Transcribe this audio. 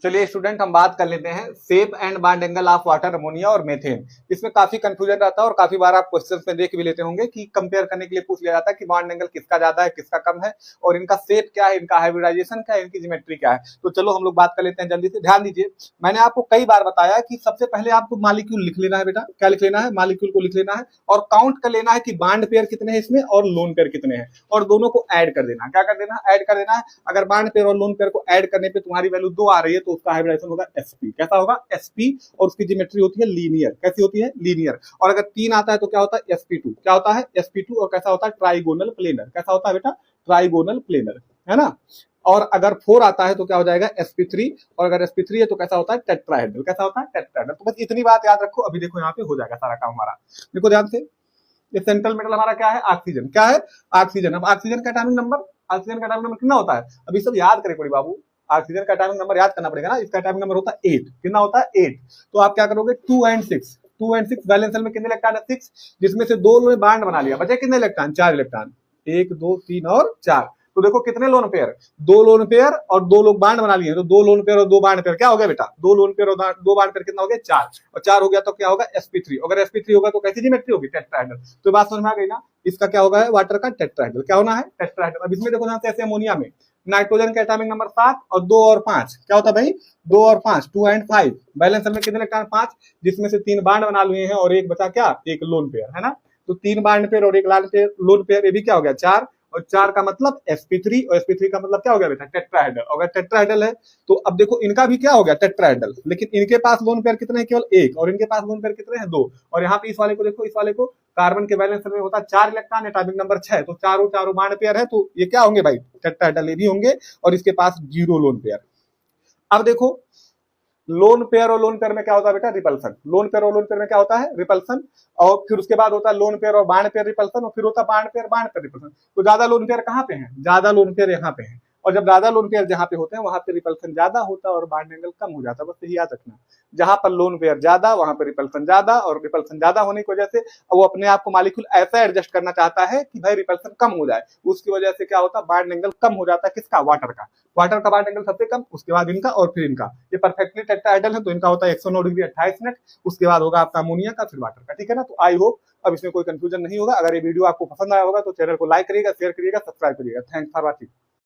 चलिए स्टूडेंट, हम बात कर लेते हैं shape and bond angle of water, ammonia और मेथेन। इसमें काफी कंफ्यूजन रहता है और काफी बार आप क्वेश्चंस में देख भी लेते होंगे कि कंपेयर करने के लिए पूछ लिया जाता है कि बॉन्ड एंगल किसका ज्यादा है, किसका कम है, और इनका शेप क्या है, इनका हाइब्रिडाइजेशन क्या है, इनकी ज्योमेट्री क्या है। तो चलो हम लोग बात कर लेते हैं जल्दी से। ध्यान दीजिए, मैंने आपको कई बार बताया कि सबसे पहले आपको मॉलिक्यूल लिख लेना है। बेटा क्या लिख लेना है? मॉलिक्यूल को लिख लेना है और काउंट कर लेना है कि बॉन्ड पेयर कितने हैं इसमें और लोन पेयर कितने हैं, और दोनों को ऐड कर देना। क्या कर देना? ऐड कर देना है। अगर बॉन्ड पेयर और लोन पेयर को ऐड करने पे तुम्हारी वैल्यू 2 आ रही है तो उसका हाइब्रिडाइजेशन होगा sp। कैसा होगा? sp। और उसकी ज्योमेट्री होती है लीनियर। कैसी होती है? लीनियर। और अगर 3 आता है तो क्या होता है? sp2। क्या होता है? sp2। और कैसा होता है? Trigonal planar. कैसा होता है बेटा? ट्राइगोनल प्लेनर, है ना। और अगर 4 आता है तो क्या हो जाएगा? sp3। और अगर sp3 है तो कैसा होता है? टेट्राहेड्रल। कैसा होता है? टेट्राहेड्रल। तो बस इतनी बात याद रखो। अभी देखो यहाँ पे हो जाएगा सारा काम हमारा। देखो ध्यान से, ये सेंट्रल मेटल हमारा क्या है? ऑक्सीजन। क्या है? ऑक्सीजन। अब ऑक्सीजन का एटॉमिक नंबर, ऑक्सीजन का एटॉमिक नंबर कितना होता है? अभी सब याद करें पड़ी बाबू। ऑक्सीजन का एटॉमिक नंबर याद करना पड़ेगा ना। इसका एटॉमिक नंबर होता है 8। कितना होता है? 8। तो आप क्या करोगे? 2 एंड 6। 2 एंड 6 वैलेंस शेल में कितने इलेक्ट्रॉन है? 6। जिसमें से 2 ने बॉन्ड बना लिया, बचे कितने इलेक्ट्रॉन? 4 इलेक्ट्रॉन। 1 2 3 और 4। तो देखो कितने लोन पेयर? 2 लोन पेयर और 2 लोग बांड बना लिए। तो 2 लोन पेयर और 2 बांड पेयर क्या हो गया बेटा? 2 लोन पेयर और 2 बांड पेयर कितना हो गया? 4। और 4 हो गया तो क्या होगा? sp3। अगर sp3 होगा तो कैसी ज्योमेट्री होगी? टेट्राहेड्रल। तो बात समझ में आ गई ना। इसका क्या होगा? वाटर का टेट्राहेड्रल। क्या होना है? टेट्राहेड्रल। अब इसमें देखो यहाँ से ऐसे अमोनिया में नाइट्रोजन का एटॉमिक नंबर 7 और 2 और 5। क्या होता है भाई? 2 और 5, 2 एंड 5। बैलेंस शेल में कितने इलेक्ट्रॉन? 5। जिसमें से 3 बांड बना लिए हैं और एक बचा क्या? एक लोन पेयर, है ना। तो 3 बांड पेयर और एक लोन पेयर, ये भी क्या हो गया? 4। और 4 का मतलब sp3, और sp3 का मतलब क्या हो गया बेटा? टेट्राहेड्रल। अगर टेट्राहेड्रल है तो अब देखो इनका भी क्या हो गया? टेट्राहेड्रल। लेकिन इनके पास लोन पेयर कितने हैं? केवल एक। और इनके पास लोन पेयर कितने हैं? 2। और यहाँ पे इस वाले को देखो, इस वाले को कार्बन के बैलेंस में होता है 4 इलेक्ट्रॉन, एटॉमिक नंबर 6। तो चारों चारों बांड पेयर है, तो ये क्या होंगे भाई? टेट्राहेड्रल ये भी होंगे। और इसके पास 0 लोन पेयर। अब देखो लोन पेयर और लोन पेयर में क्या होता है बेटा? रिपल्सन। लोन पेयर और लोन पेयर में क्या होता है? रिपल्सन। और फिर उसके बाद होता है लोन पेयर और बांड पेयर रिपल्सन, और फिर होता है बांड पेयर रिपल्सन। तो ज्यादा लोन पेयर कहाँ पे है? ज्यादा लोन पेयर यहाँ पे है। और जब ज्यादा लोन पेयर जहां पे होते हैं वहां पे रिपल्सन ज्यादा होता है और बांड एंगल कम हो जाता है। बस यही याद रखना। जहां पर लोन पेयर ज्यादा वहां पर रिपल्सन ज्यादा, और रिपल्सन ज्यादा होने की वजह से वो अपने आप को मॉलिक्यूल ऐसा एडजस्ट करना चाहता है कि भाई रिपल्सन कम हो जाए। उसकी वजह से क्या होता है? बांड एंगल कम हो जाता है। किसका? वाटर का। वाटर का बांड एंगल सबसे कम, उसके बाद इनका, और फिर इनका। ये परफेक्टली टेट्राहेड्रल है तो इनका होता है 109 डिग्री 28 मिनट। उसके बाद होगा आपका अमोनिया का, फिर वाटर का। ठीक है ना। तो आई होप अब इसमें कोई कंफ्यूजन नहीं होगा। अगर ये वीडियो आपको पसंद आया होगा तो चैनल को लाइक करिएगा, शेयर करिएगा, सब्सक्राइब करिएगा। Thanks for watching.